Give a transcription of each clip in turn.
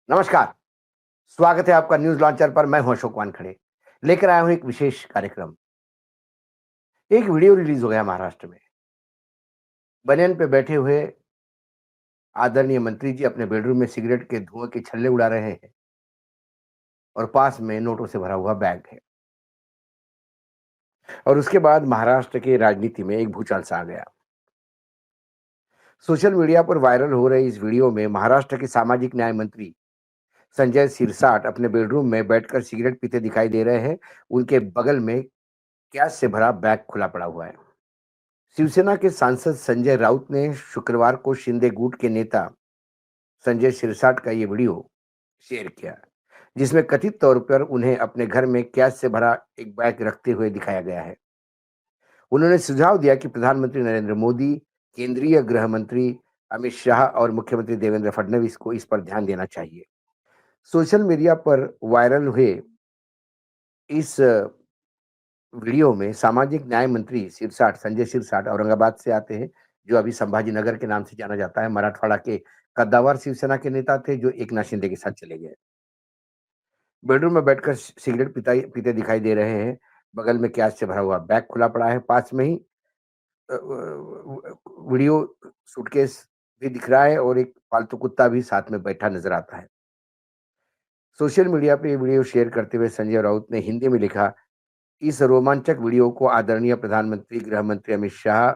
नमस्कार, स्वागत है आपका न्यूज़ लॉन्चर पर। मैं हूं अशोक वानखड़े। लेकर आया हूं एक विशेष कार्यक्रम। एक वीडियो रिलीज हो गया महाराष्ट्र में। बनियान पे बैठे हुए आदरणीय मंत्री जी अपने बेडरूम में सिगरेट के धुएं के छल्ले उड़ा रहे हैं और पास में नोटों से भरा हुआ बैग है। और उसके बाद महाराष्ट्र की राजनीति में एक भूचाल सा आ गया। सोशल मीडिया पर वायरल हो रही इस वीडियो में महाराष्ट्र के सामाजिक न्याय मंत्री संजय सिरसाट अपने बेडरूम में बैठकर सिगरेट पीते दिखाई दे रहे हैं। उनके बगल में कैश से भरा बैग खुला पड़ा हुआ है। शिवसेना के सांसद संजय राउत ने शुक्रवार को शिंदे गुट के नेता संजय सिरसाट का ये वीडियो शेयर किया, जिसमें कथित तौर पर उन्हें अपने घर में कैश से भरा एक बैग रखते हुए दिखाया गया है। उन्होंने सुझाव दिया कि प्रधानमंत्री नरेंद्र मोदी, केंद्रीय गृह मंत्री अमित शाह और मुख्यमंत्री देवेंद्र फडणवीस को इस पर ध्यान देना चाहिए। सोशल मीडिया पर वायरल हुए इस वीडियो में सामाजिक न्याय मंत्री सिरसाट संजय सिरसाट औरंगाबाद से आते हैं, जो अभी संभाजी नगर के नाम से जाना जाता है। मराठवाड़ा के कद्दावर शिवसेना के नेता थे, जो एकनाथ शिंदे के साथ चले गए। बेडरूम में बैठकर सिगरेट पीते दिखाई दे रहे हैं। बगल में कैश से भरा हुआ बैग खुला पड़ा है। पास में ही वीडियो सूटकेस भी दिख रहा है और एक पालतू कुत्ता भी साथ में बैठा नजर आता है। सोशल मीडिया पे ये वीडियो शेयर करते हुए संजय राउत ने हिंदी में लिखा, इस रोमांचक वीडियो को आदरणीय प्रधानमंत्री, गृह मंत्री अमित शाह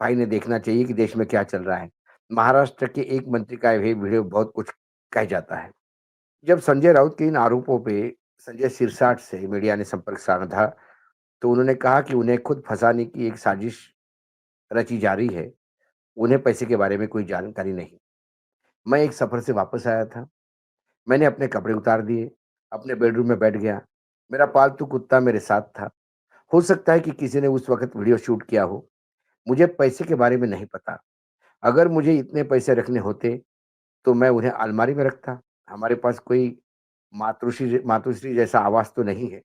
भाई ने देखना चाहिए कि देश में क्या चल रहा है। महाराष्ट्र के एक मंत्री का ये वीडियो बहुत कुछ कह जाता है। जब संजय राउत के इन आरोपों पे संजय सिरसाट से मीडिया ने संपर्क साधा, तो उन्होंने कहा कि उन्हें खुद फंसाने की एक साजिश रची जा रही है। उन्हें पैसे के बारे में कोई जानकारी नहीं। मैं एक सफर से वापस आया था। मैंने अपने कपड़े उतार दिए, अपने बेडरूम में बैठ गया। मेरा पालतू कुत्ता मेरे साथ था। हो सकता है कि किसी ने उस वक़्त वीडियो शूट किया हो। मुझे पैसे के बारे में नहीं पता। अगर मुझे इतने पैसे रखने होते, तो मैं उन्हें अलमारी में रखता। हमारे पास कोई मातुश्री जैसा आवाज़ तो नहीं है।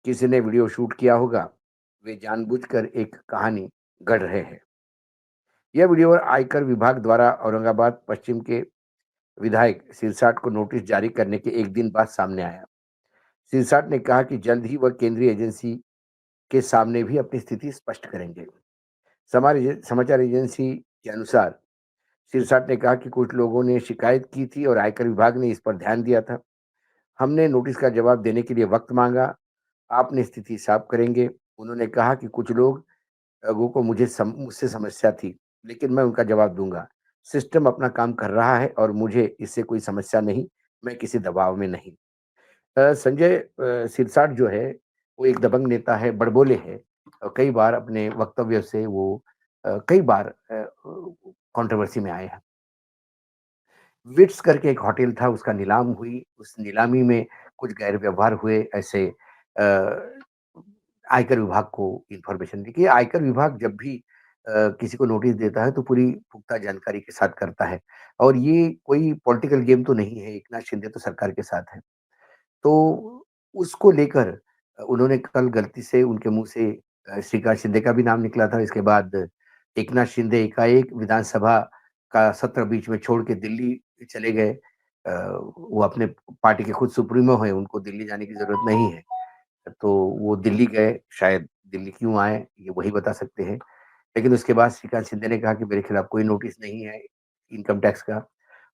किसी ने वीडियो शूट किया होगा। वे जानबूझकर एक कहानी गढ़ रहे हैं। यह वीडियो आयकर विभाग द्वारा औरंगाबाद पश्चिम के विधायक सिरसाट को नोटिस जारी करने के 1 दिन बाद सामने आया। सिरसाट ने कहा कि जल्द ही वह केंद्रीय एजेंसी के सामने भी अपनी स्थिति स्पष्ट करेंगे। समाचार एजेंसी के अनुसार सिरसाट ने कहा कि कुछ लोगों ने शिकायत की थी और आयकर विभाग ने इस पर ध्यान दिया था। हमने नोटिस का जवाब देने के लिए वक्त मांगा। आपने स्थिति साफ करेंगे। उन्होंने कहा कि कुछ लोगों को मुझसे समस्या थी, लेकिन मैं उनका जवाब दूंगा। सिस्टम अपना काम कर रहा है और मुझे इससे कोई समस्या नहीं। मैं किसी दबाव में नहीं। संजय सिरसाट जो है, वो एक दबंग नेता है, बड़बोले है और कई बार अपने वक्तव्य से वो कई बार कंट्रोवर्सी में आए हैं। विट्स करके एक होटल था, उसका नीलाम हुई। उस नीलामी में कुछ गैर व्यवहार हुए, ऐसे आयकर विभाग को इन्फॉर्मेशन दी कि आयकर विभाग जब भी किसी को नोटिस देता है, तो पूरी पुख्ता जानकारी के साथ करता है और ये कोई पॉलिटिकल गेम तो नहीं है। एकनाथ शिंदे तो सरकार के साथ है। तो उसको लेकर उन्होंने कल गलती से उनके मुँह से श्रीकांत शिंदे का भी नाम निकला था। इसके बाद एकनाथ शिंदे एकाएक विधानसभा का सत्र बीच में छोड़ के दिल्ली चले गए। वो अपने पार्टी के खुद सुप्रीमो हैं, उनको दिल्ली जाने की ज़रूरत नहीं है। तो वो दिल्ली गए, शायद दिल्ली क्यों आए, ये वही बता सकते हैं। लेकिन उसके बाद श्रीकांत शिंदे ने कहा कि मेरे खिलाफ कोई नोटिस नहीं है इनकम टैक्स का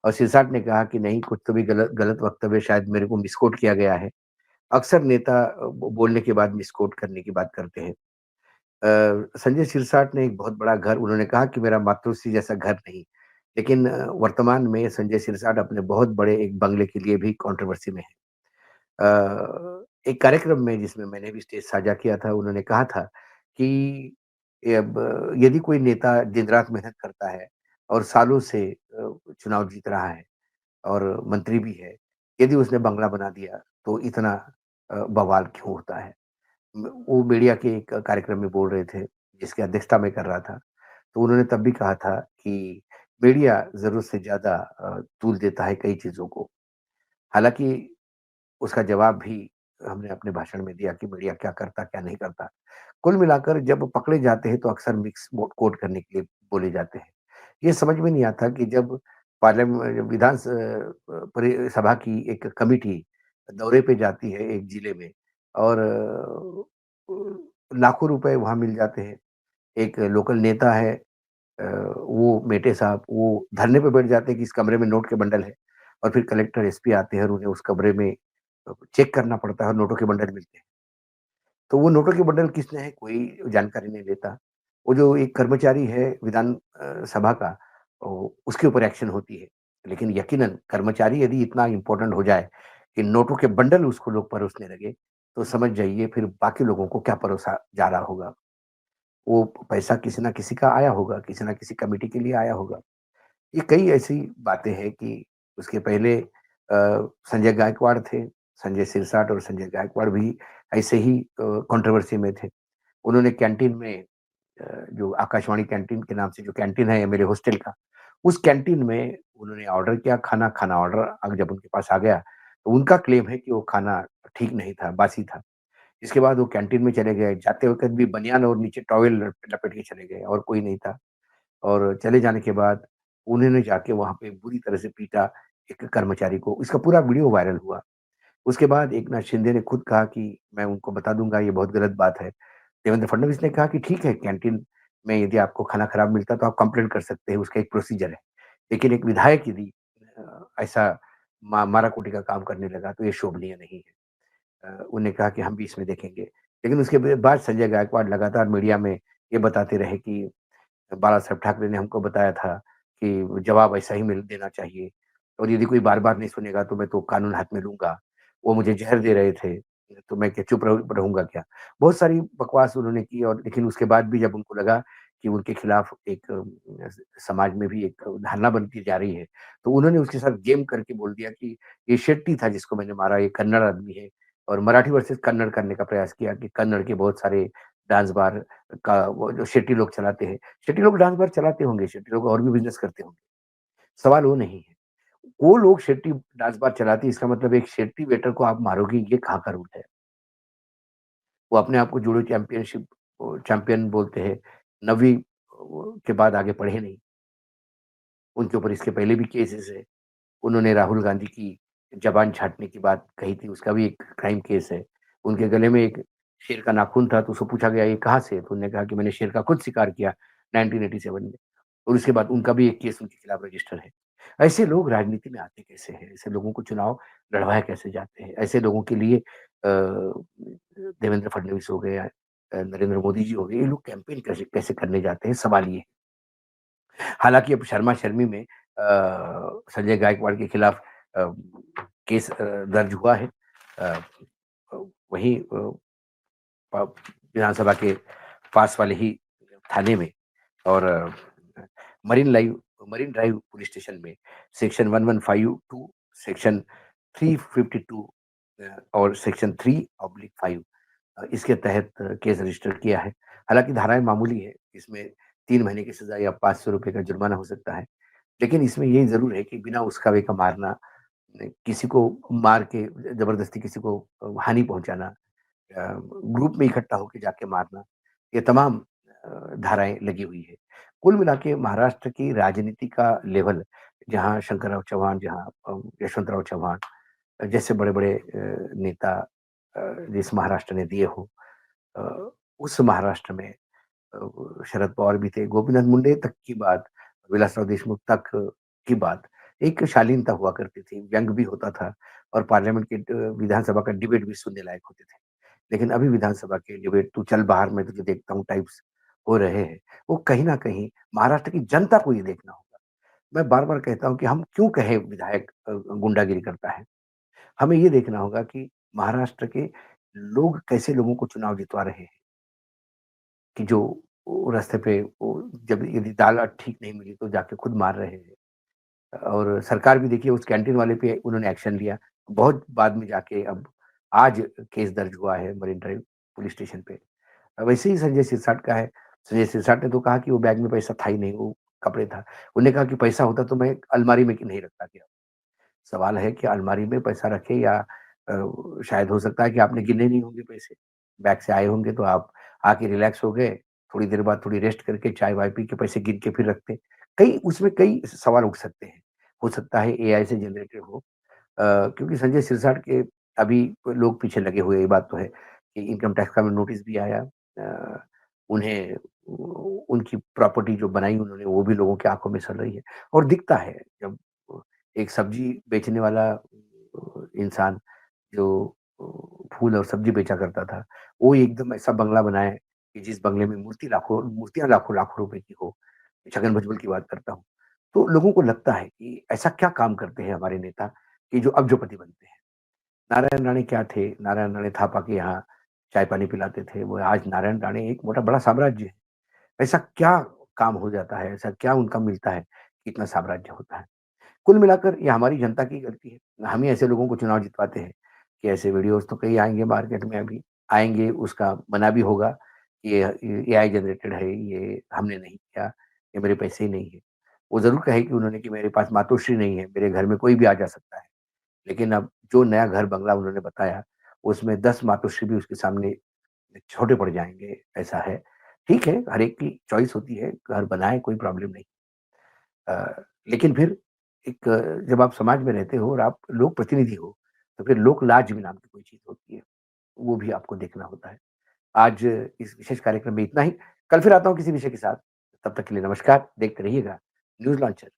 और सिरसाट ने कहा कि नहीं, कुछ तो भी गलत गलत वक्तव्य शायद मेरे को मिसकोट किया गया है। अक्सर नेता बोलने के बाद मिसकोट करने की बात करते हैं। संजय सिरसाट ने एक बहुत बड़ा घर, उन्होंने कहा कि मेरा मातोश्री जैसा घर नहीं। लेकिन वर्तमान में संजय सिरसाट अपने बहुत बड़े एक बंगले के लिए भी कंट्रोवर्सी में है। एक कार्यक्रम में जिसमें मैंने भी स्टेज साझा किया था, उन्होंने कहा था कि यदि कोई नेता दिन-रात मेहनत करता है और सालों से चुनाव जीत रहा है और मंत्री भी है, यदि उसने बंगला बना दिया, तो इतना बवाल क्यों होता है? वो मीडिया के एक कार्यक्रम में बोल रहे थे, जिसकी अध्यक्षता मैं कर रहा था। तो उन्होंने तब भी कहा था कि मीडिया ज़रूरत से ज़्यादा तूल देता है कई चीज़ों को। हालाँकि उसका जवाब भी हमने अपने भाषण में दिया कि मीडिया क्या करता, क्या नहीं करता। कुल मिलाकर जब पकड़े जाते हैं, तो अक्सर मिक्स मोड कोट करने के लिए बोले जाते हैं। ये समझ में नहीं आता कि जब विधान परि सभा की एक कमिटी दौरे पे जाती है एक जिले में और लाखों रुपए वहाँ मिल जाते हैं। एक लोकल नेता है वो मेटे साहब वो धरने पे बैठ जाते हैं कि इस कमरे में नोट के बंडल है और फिर कलेक्टर, एसपी आते हैं और उन्हें उस कमरे में चेक करना पड़ता है और नोटों के बंडल मिलते हैं। तो वो नोटों के बंडल किसने है कोई जानकारी नहीं लेता। वो जो एक कर्मचारी है विधान सभा का उसके ऊपर एक्शन होती है। लेकिन यकीनन कर्मचारी यदि इतना इम्पोर्टेंट हो जाए कि नोटों के बंडल उसको लोग परोसने लगे, तो समझ जाइए फिर बाकी लोगों को क्या परोसा जा रहा होगा। वो पैसा किसी न किसी का आया होगा, किसी न किसी कमिटी के लिए आया होगा। ये कई ऐसी बातें हैं कि उसके पहले संजय गायकवाड़ थे। संजय सिरसाट और संजय गायकवाड़ भी ऐसे ही कंट्रोवर्सी में थे। उन्होंने कैंटीन में जो आकाशवाणी कैंटीन के नाम से जो कैंटीन है मेरे हॉस्टल का, उस कैंटीन में उन्होंने ऑर्डर किया खाना, खाना ऑर्डर जब उनके पास आ गया, तो उनका क्लेम है कि वो खाना ठीक नहीं था, बासी था। इसके बाद वो कैंटीन में चले गए, जाते वक़्त भी बनियान और नीचे टॉवेल लपेट के चले गए और कोई नहीं था। और चले जाने के बाद उन्होंने जाके वहाँ पे बुरी तरह से पीटा एक कर्मचारी को। इसका पूरा वीडियो वायरल हुआ। उसके बाद एकनाथ शिंदे ने खुद कहा कि मैं उनको बता दूँगा ये बहुत गलत बात है। देवेंद्र फडणवीस ने कहा कि ठीक है कैंटीन में यदि आपको खाना खराब मिलता है तो आप कंप्लेंट कर सकते हैं, उसका एक प्रोसीजर है। लेकिन एक विधायक यदि ऐसा मारा-कूटी का काम करने लगा तो ये शोभनीय नहीं है। उन्होंने कहा कि हम भी इसमें देखेंगे। लेकिन उसके बाद संजय गायकवाड़ लगातार मीडिया में ये बताते रहे कि बाला साहब ठाकरे ने हमको बताया था कि जवाब ऐसा ही मिल देना चाहिए और यदि कोई बार-बार नहीं सुनेगा तो मैं तो कानून हाथ में लूँगा। वो मुझे ज़हर दे रहे थे, तो मैं क्या चुप रहूँगा क्या? बहुत सारी बकवास उन्होंने की और लेकिन उसके बाद भी जब उनको लगा कि उनके खिलाफ एक समाज में भी एक धारणा बनती जा रही है, तो उन्होंने उसके साथ गेम करके बोल दिया कि ये शेट्टी था जिसको मैंने मारा, ये कन्नड़ आदमी है और मराठी वर्सेस कन्नड़ करने का प्रयास किया कि कन्नड़ के बहुत सारे डांस बार का वो जो शेट्टी लोग चलाते हैं। शेट्टी लोग डांस बार चलाते होंगे, शेट्टी लोग और भी बिज़नेस करते होंगे, सवाल वो नहीं है। वो लोग शेट्टी डांस बार चलाते हैं इसका मतलब एक शेट्टी वेटर को आप मारोगे ये कहाँ का रूल है? वो अपने आप को जूडो चैंपियन बोलते हैं, 9वीं के बाद आगे बढ़े नहीं। उनके ऊपर इसके पहले भी केसेज़ है। उन्होंने राहुल गांधी की ज़बान छाँटने की बात कही थी, उसका भी एक क्राइम केस है। उनके गले में एक शेर का नाखून था, तो उसको पूछा गया, "ये कहाँ से है?" तो उन्होंने कहा कि, "मैंने शेर का खुद शिकार किया 1987 में।" और उसके बाद उनका भी एक केस उनके खिलाफ रजिस्टर है। ऐसे लोग राजनीति में आते कैसे हैं? ऐसे लोगों को चुनाव लड़वाए कैसे जाते हैं? ऐसे लोगों के लिए देवेंद्र फडणवीस हो गए नरेंद्र मोदी जी हो गए, ये लोग कैंपेन कैसे कैसे करने जाते हैं? सवाल ये है। हालाँकि अब शर्मा-शर्मी में संजय गायकवाड़ के खिलाफ अ, केस दर्ज हुआ है। अ, वहीं प विधानसभा के पास वाले ही थाने में और marine live marine drive police station में सेक्शन 1152 सेक्शन 352 और सेक्शन 3/5 इसके तहत केस रजिस्टर किया है। हालाँकि धाराएँ मामूली है, इसमें 3 महीने की सज़ा या ₹500 का जुर्माना हो सकता है। लेकिन इसमें ये ज़रूर है कि बिना उसका का मारना, किसी को मार के ज़बरदस्ती किसी को हानि पहुँचाना, ग्रुप में इकट्ठा होके जाके मारना, ये तमाम धाराएँ लगी हुई है। कुल मिला के महाराष्ट्र की राजनीति का लेवल जहाँ शंकरराव चौहान, जहाँ यशवंतराव चव्हाण जैसे बड़े-बड़े नेता जिस महाराष्ट्र ने दिए हों अ, उस महाराष्ट्र में शरद पवार भी थे, गोपीनाथ मुंडे तक की बात, विलासराव देशमुख तक की बात, एक शालीनता हुआ करती थी, व्यंग भी होता था और पार्लियामेंट के विधानसभा का डिबेट भी सुनने लायक होते थे। लेकिन अभी विधानसभा के डिबेट तू चल बाहर मैं तुझे देखता हूँ टाइप्स हो रहे हैं। वो कहीं न कहीं महाराष्ट्र की जनता को ये देखना होगा। मैं बार-बार कहता हूँ कि हम क्यों कहें विधायक गुंडागिरी करता है? हमें ये देखना होगा कि महाराष्ट्र के लोग कैसे लोगों को चुनाव जितवा रहे हैं। कि जो वो रास्ते पे वो जब यदि दाल ठीक नहीं मिली तो जाके खुद मार रहे हैं। और सरकार भी देखिए उस कैंटीन वाले पे उन्होंने एक्शन लिया। बहुत बाद में जाके अब आज केस दर्ज हुआ है मरीन ड्राइव पुलिस स्टेशन पे। वैसे ही संजय सिरसाट का है। संजय सिरसाट ने तो कहा कि वो बैग में पैसा था ही नहीं, वो कपड़े था। उन्होंने कहा कि पैसा होता तो मैं अलमारी में क्यों नहीं रखता क्या? सवाल है कि अलमारी में पैसा रखें या शायद हो सकता है कि आपने गिने नहीं होंगे पैसे। बैंक से आए होंगे तो आप आके रिलैक्स हो गए, थोड़ी देर बाद थोड़ी रेस्ट करके चाय-वाय पी के पैसे गिन के फिर रखते। कई उसमें कई सवाल उठ सकते हैं। हो सकता है एआई से जनरेटेड हो। क्योंकि संजय सिरसाट के अभी लोग पीछे लगे हुए हैं, ये बात तो है कि इनकम टैक्स का नोटिस भी आया। उन्हें उनकी प्रॉपर्टी जो बनाई उन्होंने वो भी लोगों की आँखों में सल रही है और दिखता है जब एक सब्जी बेचने वाला इंसान जो फूल और सब्जी बेचा करता था, वो एकदम ऐसा बंगला बनाए कि जिस बंगले में मूर्तियाँ लाखों-लाखों रुपए की हो। छगन भुजबल की बात करता हूँ। तो लोगों को लगता है कि ऐसा क्या काम करते हैं हमारे नेता कि जो अब्जोपति बनते हैं। नारायण राणे क्या थे? नारायण राणे थापा के यहाँ चाय-पानी पिलाते थे। वो आज नारायण राणे एक मोटा बड़ा साम्राज्य है। ऐसा क्या काम हो जाता है? ऐसा क्या उनका मिलता है कि इतना साम्राज्य होता है? कुल मिलाकर ये हमारी जनता की गलती है। हम ही ऐसे लोगों को चुनाव जितवाते हैं कि ऐसे वीडियोज़ तो कई आएँगे मार्केट में अभी, आएँगे उसका मना भी होगा कि ये एआई जनरेटेड है, ये हमने नहीं किया, ये मेरे पैसे ही नहीं है। वो ज़रूर कहे कि उन्होंने कि मेरे पास मातोश्री नहीं है, मेरे घर में कोई भी आ जा सकता है। लेकिन अब जो नया घर बंगला उन्होंने बताया, उसमें 10 मातोश्री भी उसके सामने छोटे पड़ जाएँगे, ऐसा है। ठीक है, हर एक की चॉइस होती है, घर बनाए कोई प्रॉब्लम नहीं। लेकिन फिर एक जब आप समाज में रहते हो और आप लोक प्रतिनिधि हो, तो फिर लोक लाज भी नाम की कोई चीज़ होती है, वो भी आपको देखना होता है। आज इस विशेष कार्यक्रम में इतना ही, कल फिर आता हूँ किसी विषय के साथ, तब तक के लिए नमस्कार, देखते रहिएगा न्यूज़ लॉन्चर।